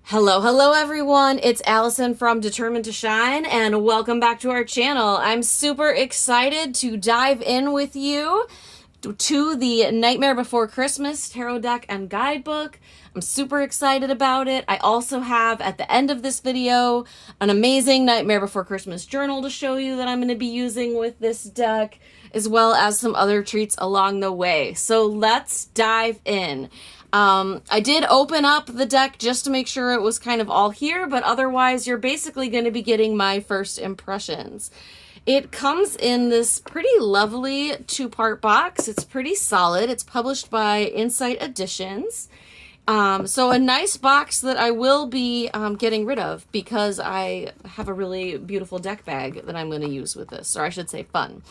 Hello everyone. It's Allison from Determined to Shine, and welcome back to our channel. I'm super excited to dive in with you to the Nightmare Before Christmas tarot deck and guidebook. I'm super excited about it. I also have, at the end of this video, an amazing Nightmare Before Christmas journal to show you that I'm going to be using with this deck, as well as some other treats along the way. So let's dive in. I did open up the deck just to make sure it was kind of all here, but otherwise you're basically going to be getting my first impressions. It comes in this pretty lovely two-part box. It's pretty solid. It's published by Insight Editions. So a nice box that I will be getting rid of because I have a really beautiful deck bag that I'm going to use with this, or I should say fun.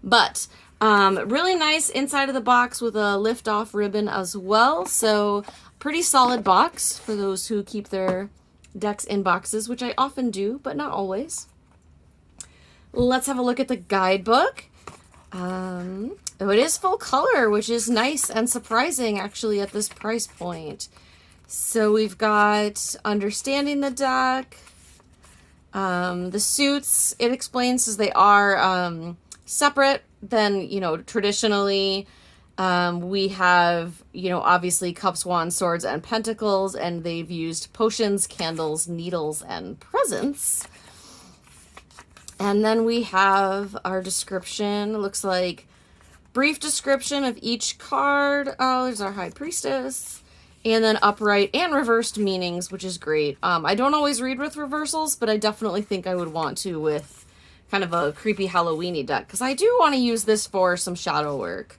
But really nice inside of the box with a lift-off ribbon as well. So pretty solid box for those who keep their decks in boxes, which I often do, but not always. Let's have a look at the guidebook. Oh, it is full color, which is nice and surprising actually at this price point. So we've got understanding the deck. The suits, it explains as they are separate than, traditionally. We have, obviously cups, wands, swords, and pentacles, and they've used potions, candles, needles, and presents. And then we have our description. It looks like brief description of each card. Oh, there's our High Priestess. And then upright and reversed meanings, which is great. I don't always read with reversals, but I definitely think I would want to with kind of a creepy Halloween-y deck, because I do want to use this for some shadow work.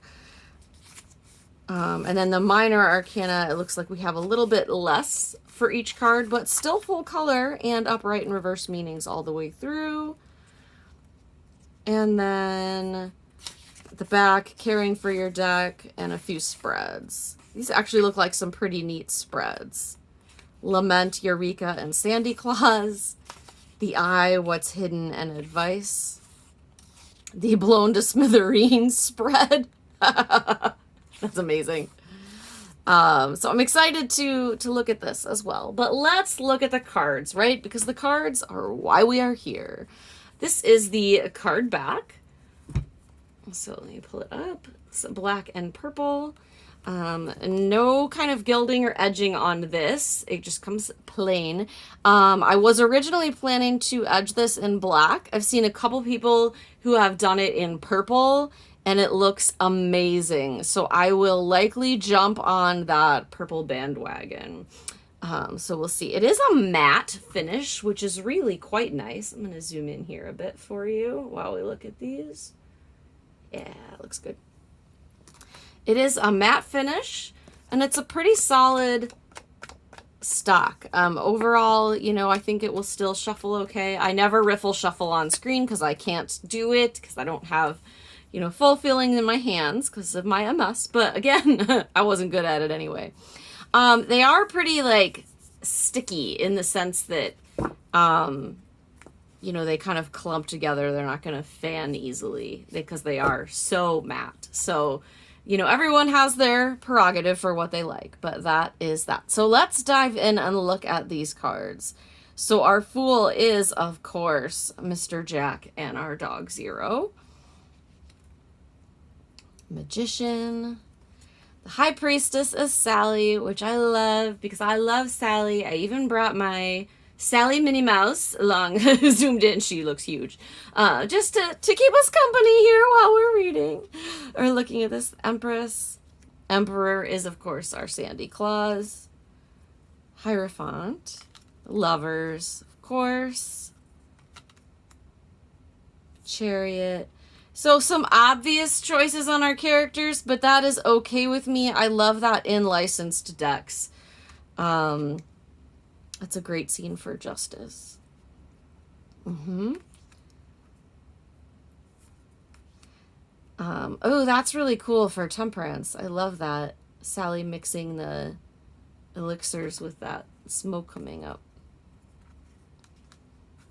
And then the minor arcana, it looks like we have a little bit less for each card, but still full color and upright and reversed meanings all the way through. And then the back, caring for your deck, and a few spreads. These actually look like some pretty neat spreads. Lament, Eureka, and Sandy Claus. The Eye, What's Hidden, and Advice. The Blown to Smithereens spread. That's amazing. So I'm excited to look at this as well. But let's look at the cards, right? Because the cards are why we are here. This is the card back. So let me pull it up. It's black and purple. No kind of gilding or edging on this. It just comes plain. I was originally planning to edge this in black. I've seen a couple people who have done it in purple, and it looks amazing. So I will likely jump on that purple bandwagon. So we'll see. It is a matte finish, which is really quite nice. I'm going to zoom in here a bit for you while we look at these. Yeah, it looks good. It is a matte finish, and it's a pretty solid stock. Overall, I think it will still shuffle okay. I never riffle shuffle on screen because I can't do it because I don't have, full feeling in my hands because of my MS. But again, I wasn't good at it anyway. They are pretty, sticky in the sense that, they kind of clump together. They're not going to fan easily because they are so matte. So, everyone has their prerogative for what they like, but that is that. So let's dive in and look at these cards. So our Fool is, of course, Mr. Jack and our dog Zero. Magician. The High Priestess is Sally, which I love because I love Sally. I even brought my Sally Minnie Mouse along, zoomed in, she looks huge, just to keep us company here while we're reading or looking at this. Empress. Emperor is, of course, our Sandy Claus. Hierophant. Lovers, of course. Chariot. So some obvious choices on our characters, but that is okay with me. I love that in licensed decks. That's a great scene for Justice. Oh, that's really cool for Temperance. I love that. Sally mixing the elixirs with that smoke coming up.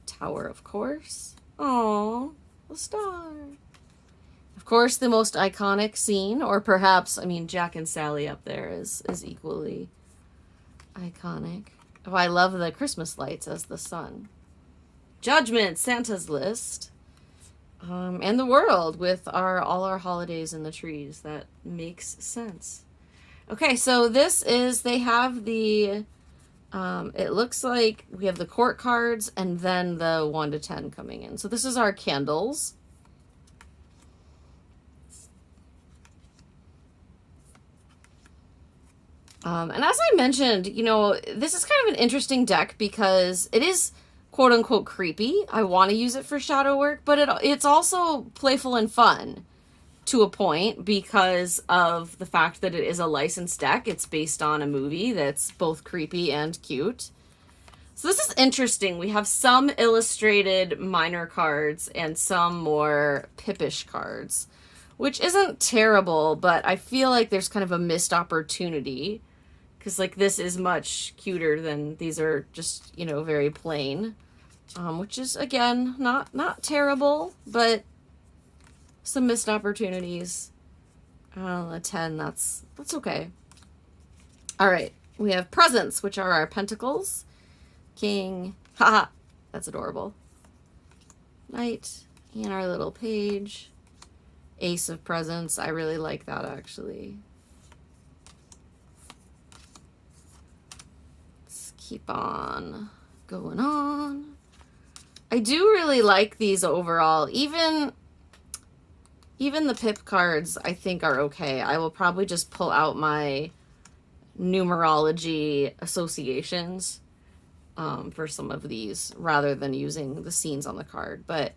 Tower, of course. Aww, a star. Of course, the most iconic scene, or perhaps, Jack and Sally up there is equally iconic. Oh, I love the Christmas lights as the sun. Judgment, Santa's List. And the world with all our holidays in the trees. That makes sense. Okay, so this is, they have the, it looks like we have the court cards and then the 1 to 10 coming in. So this is our candles. And as I mentioned, you know, this is kind of an interesting deck because it is quote unquote creepy. I want to use it for shadow work, but it's also playful and fun to a point because of the fact that it is a licensed deck. It's based on a movie that's both creepy and cute. So this is interesting. We have some illustrated minor cards and some more pippish cards, which isn't terrible, but I feel like there's kind of a missed opportunity because like this is much cuter than these are just, you know, very plain, which is again not terrible, but some missed opportunities. A 10, that's okay. All right, we have presents, which are our pentacles. King, haha, that's adorable. Knight, and our little page. Ace of presents, I really like that actually. Let's keep on going on. I do really like these overall. Even the pip cards I think are okay. I will probably just pull out my numerology associations for some of these rather than using the scenes on the card. But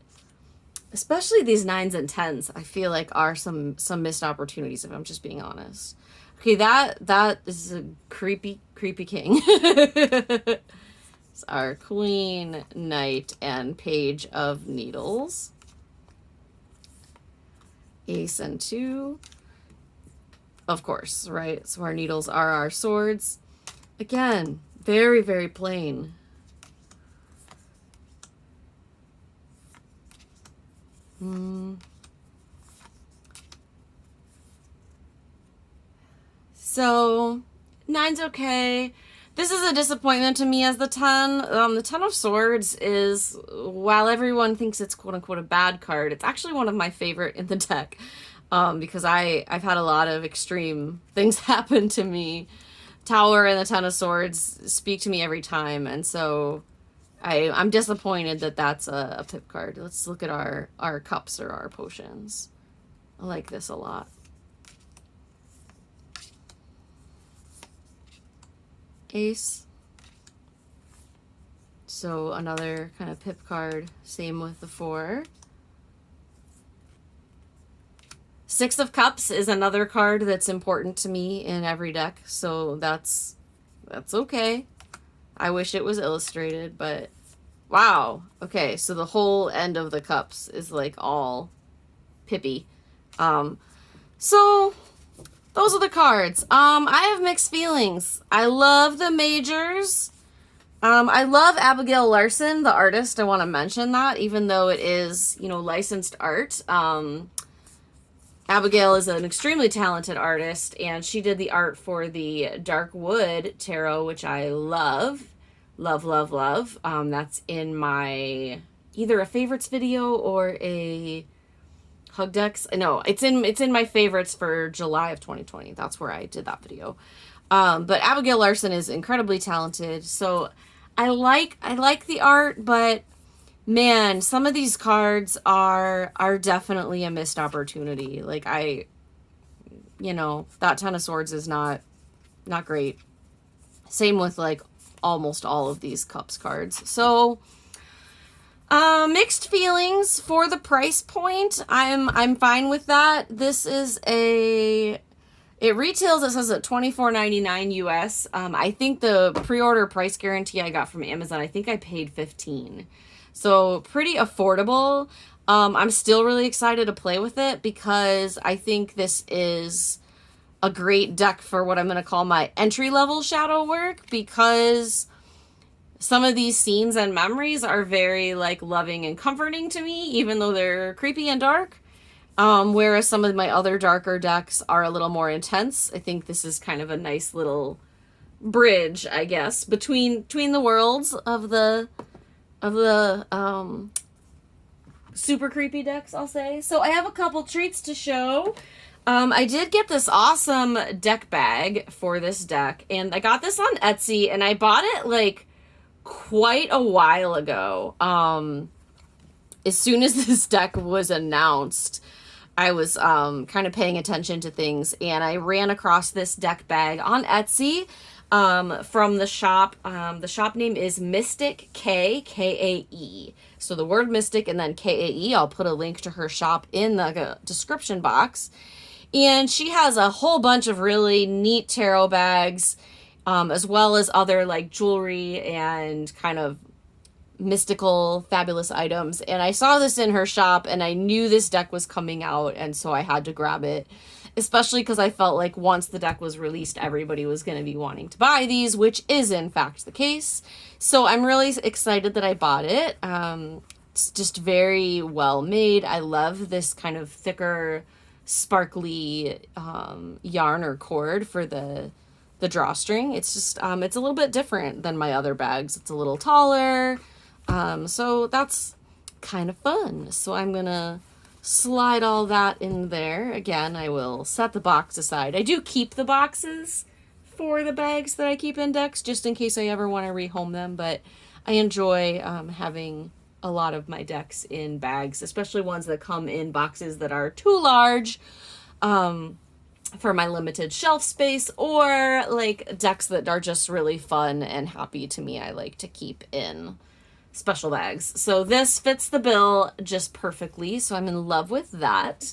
especially these 9s and 10s, I feel like are some missed opportunities if I'm just being honest. Okay, that is a creepy king. It's our queen, knight, and page of needles. Ace and 2. Of course, right? So our needles are our swords. Again, very, very plain. So, 9's okay. This is a disappointment to me as the 10. The 10 of Swords is, while everyone thinks it's quote-unquote a bad card, it's actually one of my favorite in the deck. Because I've had a lot of extreme things happen to me. Tower and the 10 of Swords speak to me every time, and so I'm disappointed that that's a pip card. Let's look at our cups or our potions. I like this a lot. Ace. So another kind of pip card. Same with the 4. 6 of Cups is another card that's important to me in every deck, so that's okay. I wish it was illustrated, but wow. Okay, so the whole end of the cups is like all pippy. So those are the cards. I have mixed feelings. I love the majors. I love Abigail Larson, the artist. I want to mention that, even though it is, you know, licensed art. Abigail is an extremely talented artist, and she did the art for the Dark Wood Tarot, which I love. Love, love, love. That's in my either a favorites video or a Hug Decks. No, it's in my favorites for July of 2020. That's where I did that video. But Abigail Larson is incredibly talented, so I like the art, but man, some of these cards are definitely a missed opportunity. Like you know, that 10 of Swords is not great. Same with like almost all of these cups cards. So mixed feelings for the price point. I'm fine with that. This is it retails, it says at $24.99 US. I think the pre-order price guarantee I got from Amazon, I think I paid $15. So pretty affordable. I'm still really excited to play with it because I think this is a great deck for what I'm going to call my entry-level shadow work, because some of these scenes and memories are very like loving and comforting to me, even though they're creepy and dark. Whereas some of my other darker decks are a little more intense. I think this is kind of a nice little bridge, I guess, between the worlds of the super creepy decks, I'll say. So I have a couple treats to show. I did get this awesome deck bag for this deck, and I got this on Etsy, and I bought it like quite a while ago. As soon as this deck was announced, I was kind of paying attention to things, and I ran across this deck bag on Etsy from the shop. The shop name is Mystic Kae. So the word Mystic and then Kae. I'll put a link to her shop in the description box. And she has a whole bunch of really neat tarot bags, as well as other like jewelry and kind of mystical, fabulous items. And I saw this in her shop, and I knew this deck was coming out, and so I had to grab it, especially because I felt like once the deck was released, everybody was going to be wanting to buy these, which is in fact the case. So I'm really excited that I bought it. It's just very well made. I love this kind of thicker, sparkly yarn or cord for the drawstring. It's just it's a little bit different than my other bags. It's a little taller, so that's kind of fun. So I'm gonna slide all that in there. Again, I will set the box aside. I do keep the boxes for the bags that I keep in decks just in case I ever want to rehome them, but I enjoy having a lot of my decks in bags, especially ones that come in boxes that are too large for my limited shelf space, or like decks that are just really fun and happy to me. I like to keep in special bags. So this fits the bill just perfectly, so I'm in love with that.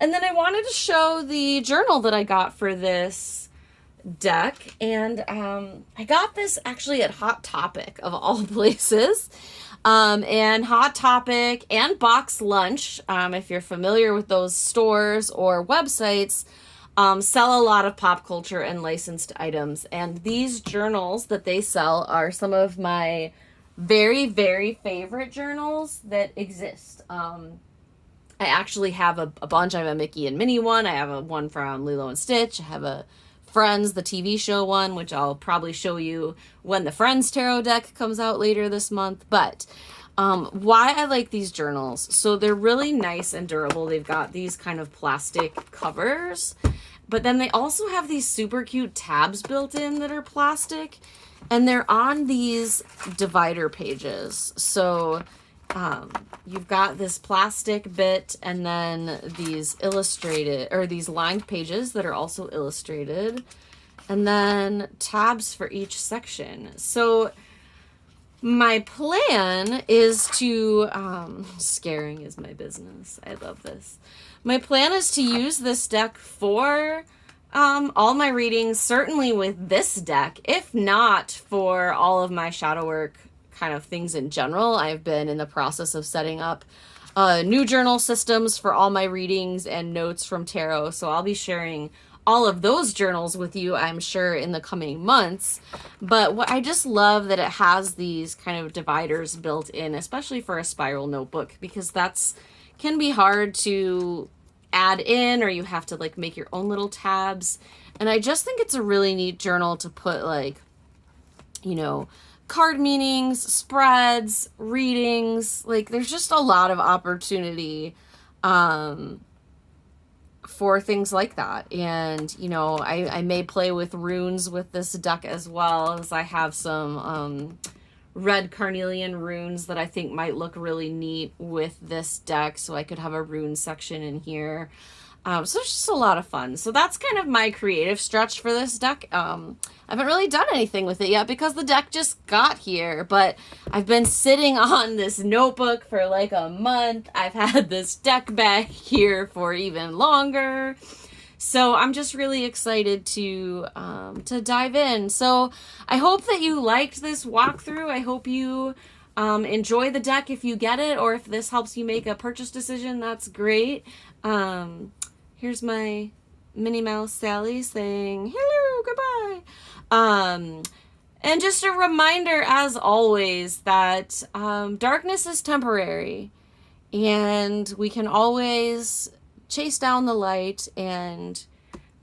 And then I wanted to show the journal that I got for this deck, and I got this actually at Hot Topic of all places. And Hot Topic and Box Lunch, if you're familiar with those stores or websites, sell a lot of pop culture and licensed items. And these journals that they sell are some of my very, very favorite journals that exist. I actually have a bunch. I have a Mickey and Minnie one. I have one from Lilo and Stitch. I have a Friends, the TV show one, which I'll probably show you when the Friends tarot deck comes out later this month. But why I like these journals, so they're really nice and durable. They've got these kind of plastic covers, but then they also have these super cute tabs built in that are plastic, and they're on these divider pages. So you've got this plastic bit, and then these illustrated, or these lined pages that are also illustrated, and then tabs for each section. So my plan is to, scaring is my business. I love this. My plan is to use this deck for all my readings, certainly with this deck, if not for all of my shadow work kind of things in general. I've been in the process of setting up new journal systems for all my readings and notes from tarot, so I'll be sharing all of those journals with you, I'm sure, in the coming months. But what I just love that it has these kind of dividers built in, especially for a spiral notebook, because that's can be hard to add in, or you have to like make your own little tabs. And I just think it's a really neat journal to put, like, you know, card meanings, spreads, readings. Like, there's just a lot of opportunity for things like that. And, you know, I may play with runes with this deck as well, as I have some red carnelian runes that I think might look really neat with this deck. So I could have a rune section in here. So it's just a lot of fun. So that's kind of my creative stretch for this deck. I haven't really done anything with it yet because the deck just got here, but I've been sitting on this notebook for like a month. I've had this deck bag here for even longer. So I'm just really excited to dive in. So I hope that you liked this walkthrough. I hope you enjoy the deck if you get it, or if this helps you make a purchase decision, that's great. Here's my Minnie Mouse Sally saying hello, goodbye. And just a reminder, as always, that darkness is temporary, and we can always chase down the light and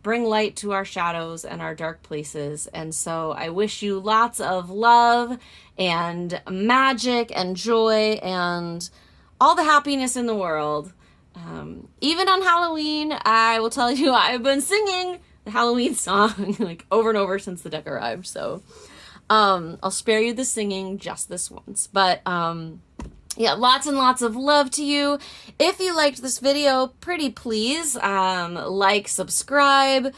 bring light to our shadows and our dark places. And so I wish you lots of love and magic and joy and all the happiness in the world. Even on Halloween, I will tell you, I've been singing the Halloween song like over and over since the deck arrived. So I'll spare you the singing just this once. But yeah, lots and lots of love to you. If you liked this video, pretty please like, subscribe,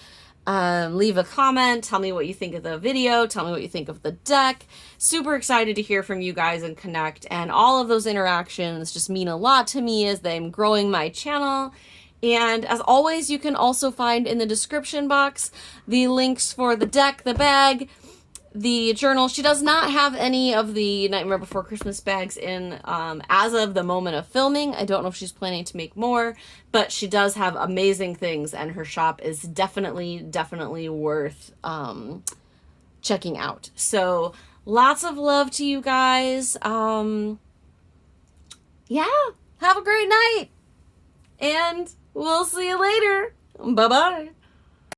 leave a comment, tell me what you think of the video, tell me what you think of the deck. Super excited to hear from you guys and connect, and all of those interactions just mean a lot to me as I'm growing my channel. And as always, you can also find in the description box the links for the deck, the bag, the journal. She does not have any of the Nightmare Before Christmas bags in as of the moment of filming. I don't know if she's planning to make more, but she does have amazing things, and her shop is definitely worth checking out. So lots of love to you guys. Yeah, have a great night, and we'll see you later. Bye-bye.